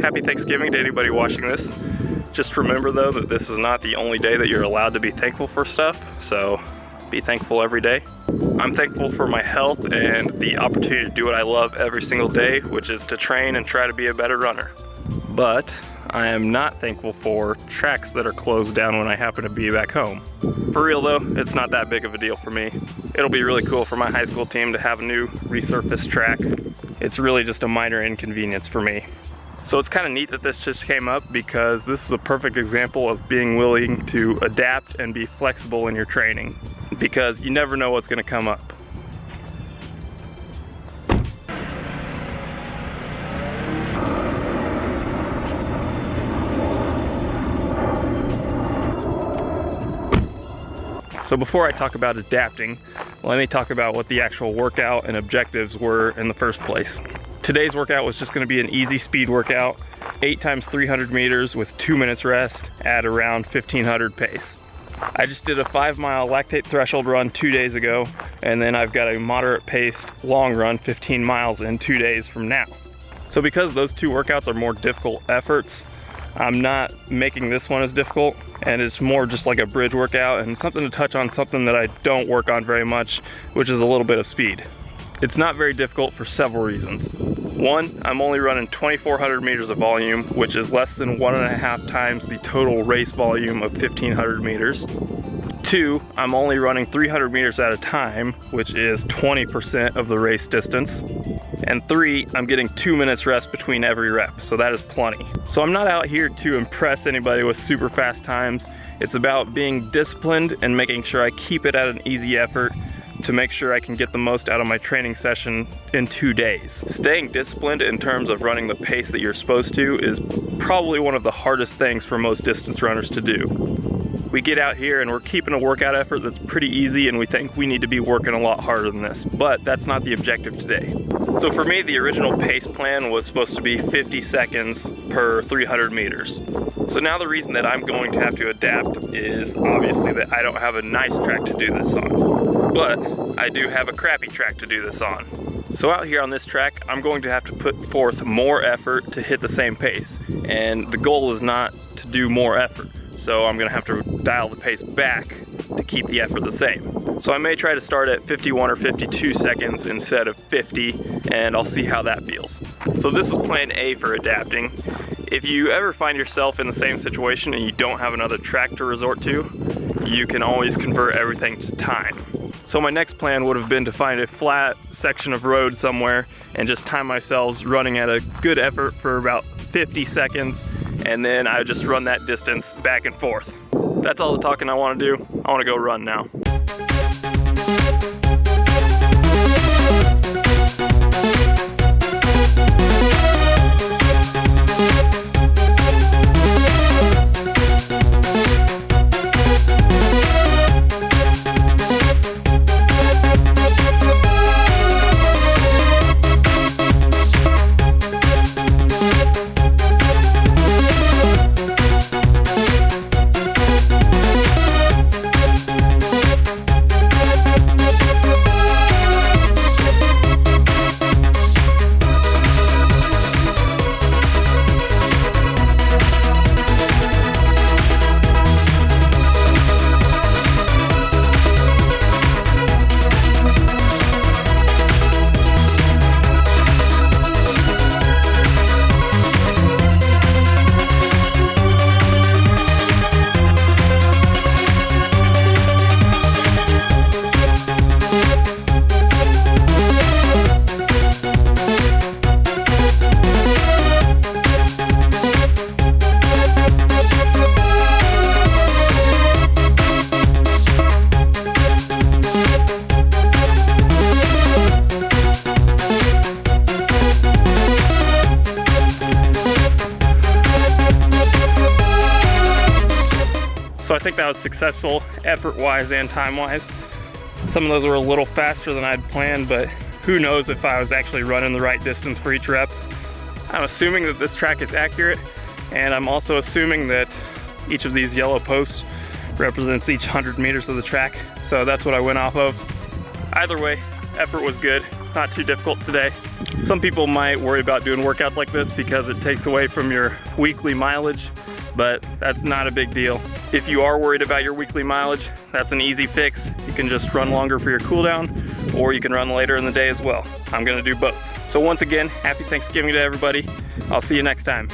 Happy Thanksgiving to anybody watching this. Just remember though that this is not the only day that you're allowed to be thankful for stuff, so be thankful every day. I'm thankful for my health and the opportunity to do what I love every single day, which is to train and try to be a better runner. But I am not thankful for tracks that are closed down when I happen to be back home. For real though, it's not that big of a deal for me. It'll be really cool for my high school team to have a new resurfaced track. It's really just a minor inconvenience for me. So it's kind of neat that this just came up because this is a perfect example of being willing to adapt and be flexible in your training, because you never know what's going to come up. So before I talk about adapting, let me talk about what the actual workout and objectives were in the first place. Today's workout was just going to be an easy speed workout, 8 times 300 meters with 2 minutes rest at around 1500 pace. I just did a 5-mile lactate threshold run 2 days ago, and then I've got a moderate paced long run 15 miles in 2 days from now. So because those two workouts are more difficult efforts, I'm not making this one as difficult, and it's more just like a bridge workout and something to touch on something that I don't work on very much, which is a little bit of speed. It's not very difficult for several reasons. One, I'm only running 2,400 meters of volume, which is less than 1.5 times the total race volume of 1,500 meters. Two, I'm only running 300 meters at a time, which is 20% of the race distance. And three, I'm getting 2 minutes rest between every rep, so that is plenty. So I'm not out here to impress anybody with super fast times. It's about being disciplined and making sure I keep it at an easy effort to make sure I can get the most out of my training session in 2 days. Staying disciplined in terms of running the pace that you're supposed to is probably one of the hardest things for most distance runners to do. We get out here and we're keeping a workout effort that's pretty easy, and we think we need to be working a lot harder than this, but that's not the objective today. So for me, the original pace plan was supposed to be 50 seconds per 300 meters. So now the reason that I'm going to have to adapt is obviously that I don't have a nice track to do this on, but I do have a crappy track to do this on. So out here on this track, I'm going to have to put forth more effort to hit the same pace, and the goal is not to do more effort. So I'm gonna have to dial the pace back to keep the effort the same. So I may try to start at 51 or 52 seconds instead of 50, and I'll see how that feels. So this was plan A for adapting. If you ever find yourself in the same situation and you don't have another track to resort to, you can always convert everything to time. So my next plan would have been to find a flat section of road somewhere and just time myself running at a good effort for about 50 seconds, and then I would just run that distance back and forth. That's all the talking I want to do. I want to go run now. So I think that was successful effort-wise and time-wise. Some of those were a little faster than I'd planned, but who knows if I was actually running the right distance for each rep. I'm assuming that this track is accurate, and I'm also assuming that each of these yellow posts represents each 100 meters of the track, so that's what I went off of. Either way, effort was good, not too difficult today. Some people might worry about doing workouts like this because it takes away from your weekly mileage, but that's not a big deal. If you are worried about your weekly mileage, that's an easy fix. You can just run longer for your cooldown, or you can run later in the day as well. I'm gonna do both. So once again, happy Thanksgiving to everybody. I'll see you next time.